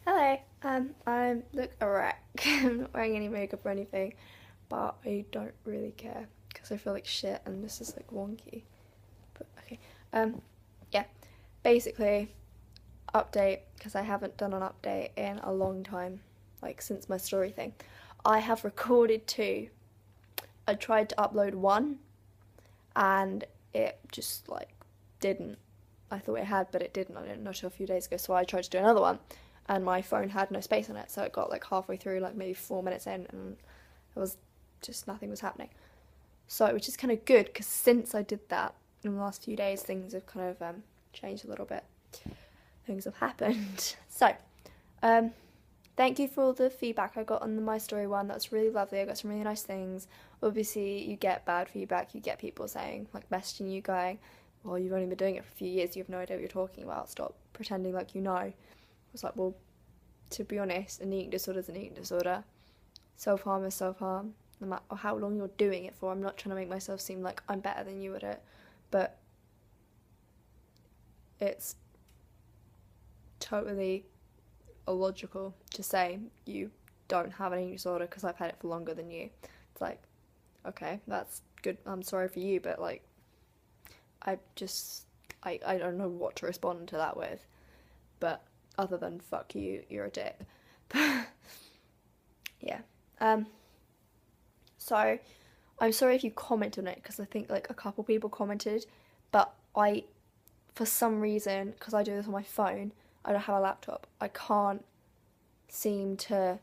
Hello, I look a wreck. I'm not wearing any makeup or anything, but I don't really care because I feel like shit and this is like wonky. But okay, um, yeah, basically, update because I haven't done an update in a long time, like since my story thing. I have recorded two. I tried to upload one and it just like didn't. I thought it had, but it didn't. I didn't know till a few days ago, so I tried to do another one, and my phone had no space on it, so it got like halfway through, like maybe 4 minutes in, and it was just nothing was happening. So, which is kind of good because since I did that in the last few days, things have kind of changed a little bit. Things have happened. So, um, thank you for all the feedback I got on the My Story one. That's really lovely. I got some really nice things. Obviously, you get bad feedback. You get people saying, like, messaging you going, well, you've only been doing it for a few years. You have no idea what you're talking about. Stop pretending like you know. I was like, well, to be honest, an eating disorder is an eating disorder. Self-harm is self-harm. No matter how long you're doing it for, I'm not trying to make myself seem like I'm better than you at it. But it's totally illogical to say you don't have an eating disorder because I've had it for longer than you. It's like, okay, that's good. I'm sorry for you, but like, I just, I don't know what to respond to that with. But other than fuck you, you're a dick. Yeah. Um. So, I'm sorry if you commented on it because I think like a couple people commented, but I, for some reason, because I do this on my phone, I don't have a laptop. I can't seem to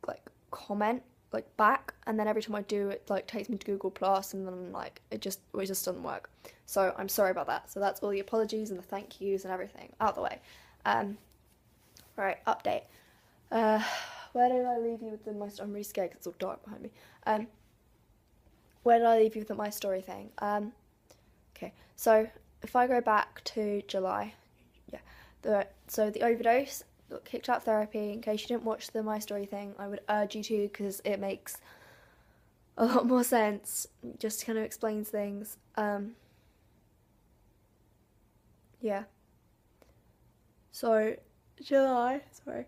like comment like back, and then every time I do, it like takes me to Google Plus, and then like it just doesn't work. So I'm sorry about that. So that's all the apologies and the thank yous and everything out of the way. Um, right, update. Uh, where did I leave you with the my? I'm really scared because it's all dark behind me. Um, where did I leave you with the my story thing? Okay, so if I go back to July, yeah, the overdose got kicked out of therapy. In case you didn't watch the my story thing, I would urge you to because it makes a lot more sense. Just kind of explains things. Yeah. So sorry,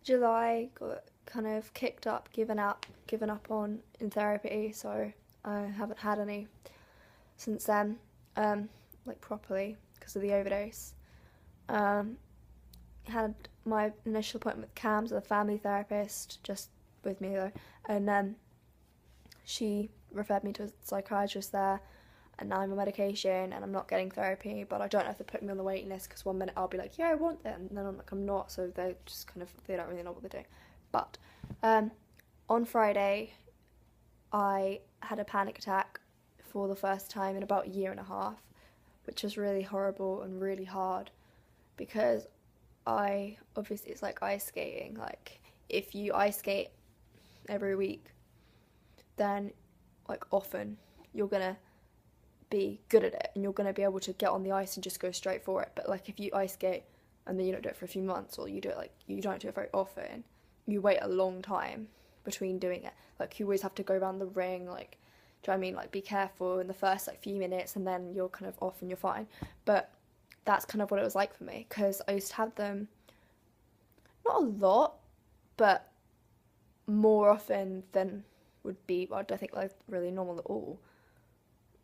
July got kind of kicked up, given up on in therapy. So I haven't had any since then, like properly because of the overdose. Um, had my initial appointment with Cams, the family therapist, just with me though, and she referred me to a psychiatrist there, and now I'm on medication and I'm not getting therapy, but I don't know if they're putting me on the waiting list because one minute I'll be like, yeah, I want that, and then I'm like, I'm not, so they just kind of, they don't really know what they're doing. But um, on Friday, I had a panic attack for the first time in about a year and a half, which was really horrible and really hard because I obviously it's like ice skating. Like if you ice skate every week, then like often you're gonna be good at it and you're gonna be able to get on the ice and just go straight for it. But like if you ice skate and then you don't do it for a few months, or you do it like you don't do it very often, you wait a long time between doing it. Like you always have to go around the ring, like do you know what I mean? Like be careful in the first like few minutes and then you're kind of off and you're fine. But that's kind of what it was like for me because I used to have them not a lot, but more often than would be. I don't think like really normal at all.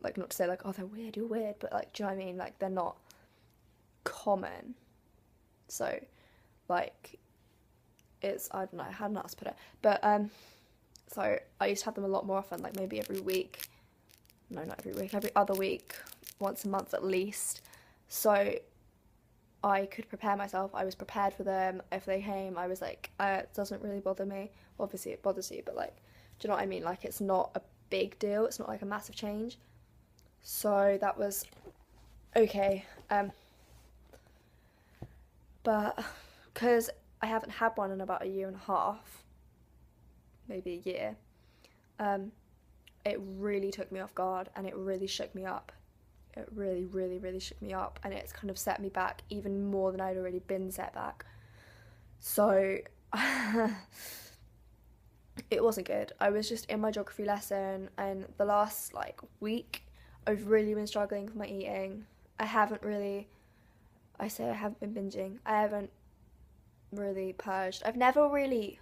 Like not to say like oh they're weird, you're weird, but like do you know what I mean? Like they're not common. So like it's I don't know how not to put it, but so I used to have them a lot more often, like maybe every week. No, not every week, every other week, once a month at least. So I could prepare myself. I was prepared for them. If they came, I was like, it doesn't really bother me. Obviously, it bothers you, but like, do you know what I mean? Like, it's not a big deal. It's not like a massive change. So that was okay. But because I haven't had one in about a year and a half, maybe a year, um, it really took me off guard and it really shook me up. It really, really, really shook me up, and it's kind of set me back even more than I'd already been set back. So it wasn't good. I was just in my geography lesson, and the last like week, I've really been struggling with my eating. I haven't really I say I haven't been binging. I haven't really purged. I've never really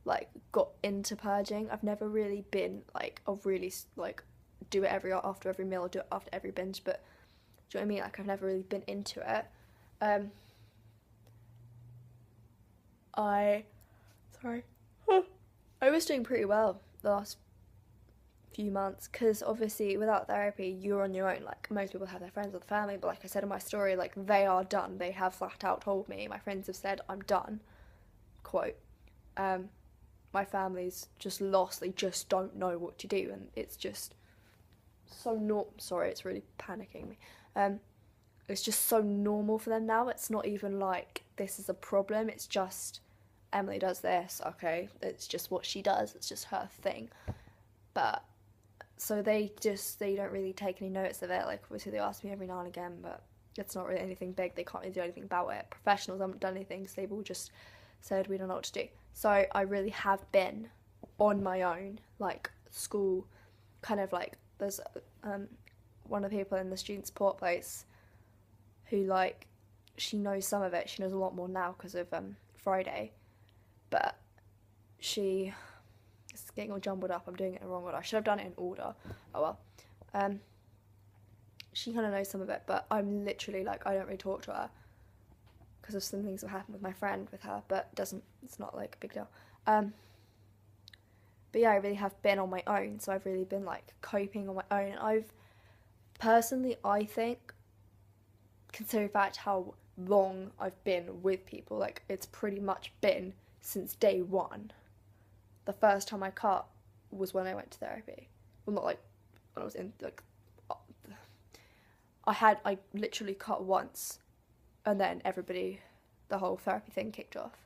like got into purging. I've never really been like a really like do it after every meal or do it after every binge. But do you know what I mean? Like I've never really been into it. I sorry. I was doing pretty well the last few months because obviously without therapy you're on your own. Like most people have their friends or the family, but like I said in my story, like they are done. They have flat out told me, my friends have said I'm done, quote. My family's just lost, they just don't know what to do, and it's just so sorry, it's really panicking me. It's just so normal for them now. It's not even like this is a problem, it's just Emily does this, okay, it's just what she does, it's just her thing. But so they don't really take any notice of it. Like obviously they ask me every now and again, but it's not really anything big. They can't really do anything about it. Professionals haven't done anything, so they've all just said we don't know what to do. So I really have been on my own, like school, kind of like there's one of the people in the student support place who like she knows some of it. She knows a lot more now because of Friday, but it's getting all jumbled up. I'm doing it in the wrong order. I should have done it in order. Oh well. She kind of knows some of it, but I'm literally like I don't really talk to her because of some things that happened with my friend with her, but it's not like a big deal. But yeah, I really have been on my own, so I've really been like coping on my own. And I've personally, I think, considering the fact how long I've been with people, like it's pretty much been since day one. The first time I cut was when I went to therapy. Well, not like when I was in like I literally cut once, and then the whole therapy thing kicked off.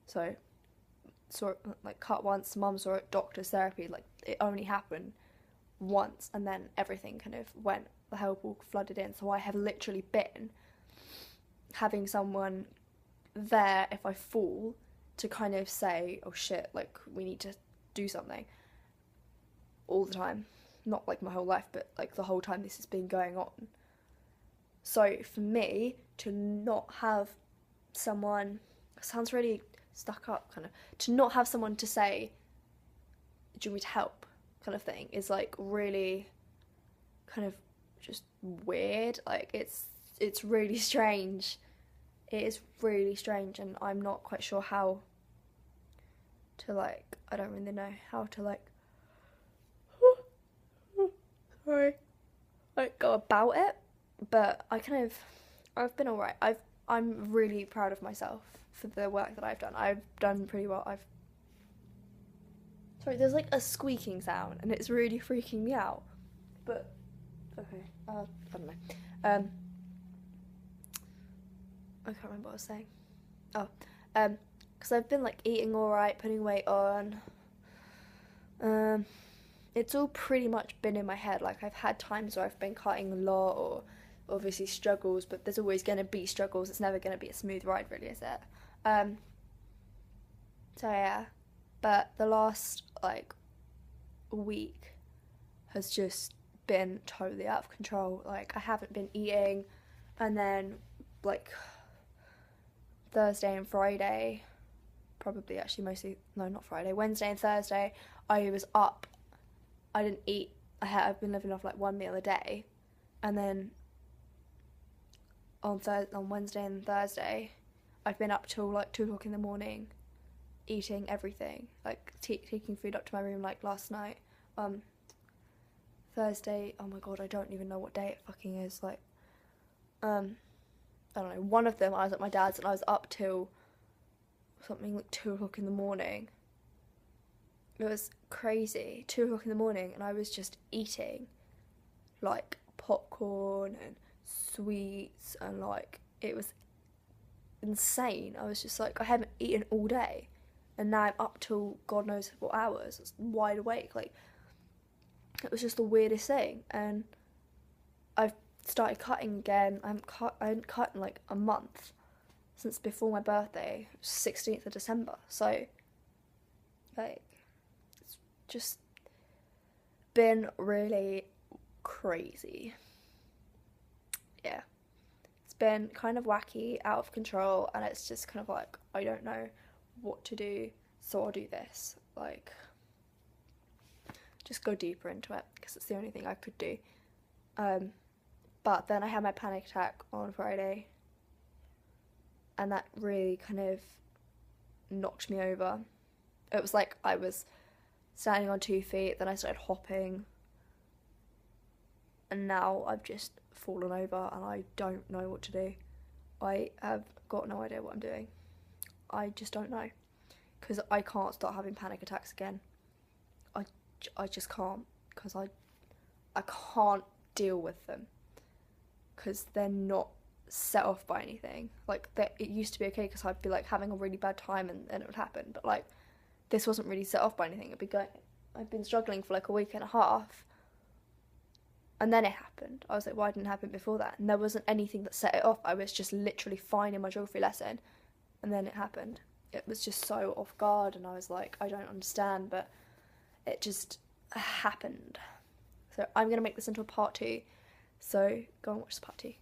So like cut once, mum saw it, doctor's therapy, like it only happened once, and then everything kind of went, the help all flooded in. So I have literally been having someone there if I fall to kind of say, oh shit, like we need to do something, all the time. Not like my whole life, but like the whole time this has been going on. So for me to not have someone, sounds really stuck up kind of, to not have someone to say, do you want me to help kind of thing, is like really kind of just weird. Like it's really strange. It is really strange, and I'm not quite sure how to like, I don't really know how to like sorry, like go about it. But I've been alright. I'm really proud of myself for the work that I've done. I've done pretty well. Sorry, there's like a squeaking sound and it's really freaking me out. But okay, I don't know. I can't remember what I was saying. Because I've been like eating alright, putting weight on. It's all pretty much been in my head. Like I've had times where I've been cutting a lot, or obviously struggles, but there's always going to be struggles. It's never going to be a smooth ride, really, is it? So yeah, but the last like week has just been totally out of control. Like I haven't been eating, and then like Thursday and Friday, probably actually mostly, no, not Friday, Wednesday and Thursday, I was up. I didn't eat. I've been living off like one meal a day, and then on Wednesday and Thursday, I've been up till like 2 o'clock in the morning, eating everything, like taking food up to my room. Like last night, Thursday. Oh my god, I don't even know what day it fucking is. Like, I don't know. One of them, I was at my dad's and I was up till something like 2 o'clock in the morning. It was crazy. 2 o'clock in the morning, and I was just eating like popcorn and sweets, and like it was insane. I was just like, I haven't eaten all day, and now I'm up till God knows what hours. It's wide awake. Like it was just the weirdest thing. And I've started cutting again. I haven't cut in like a month, since before my birthday, 16th of December. So like it's just been really crazy. Yeah, been kind of wacky, out of control, and it's just kind of like, I don't know what to do, so I'll do this. Like, just go deeper into it, because it's the only thing I could do. But then I had my panic attack on Friday, and that really kind of knocked me over. It was like I was standing on 2 feet, then I started hopping, and now I've just fallen over and I don't know what to do. I have got no idea what I'm doing. I just don't know, because I can't start having panic attacks again. I just can't, because I can't deal with them, because they're not set off by anything. Like, it used to be okay, because I'd be like having a really bad time and it would happen, but like, this wasn't really set off by anything. I've been struggling for like a week and a half, and then it happened. I was like, why didn't it happen before that? And there wasn't anything that set it off. I was just literally fine in my geography lesson, and then it happened. It was just so off guard, and I was like, I don't understand, but it just happened. So I'm going to make this into a part 2, so go and watch part 2.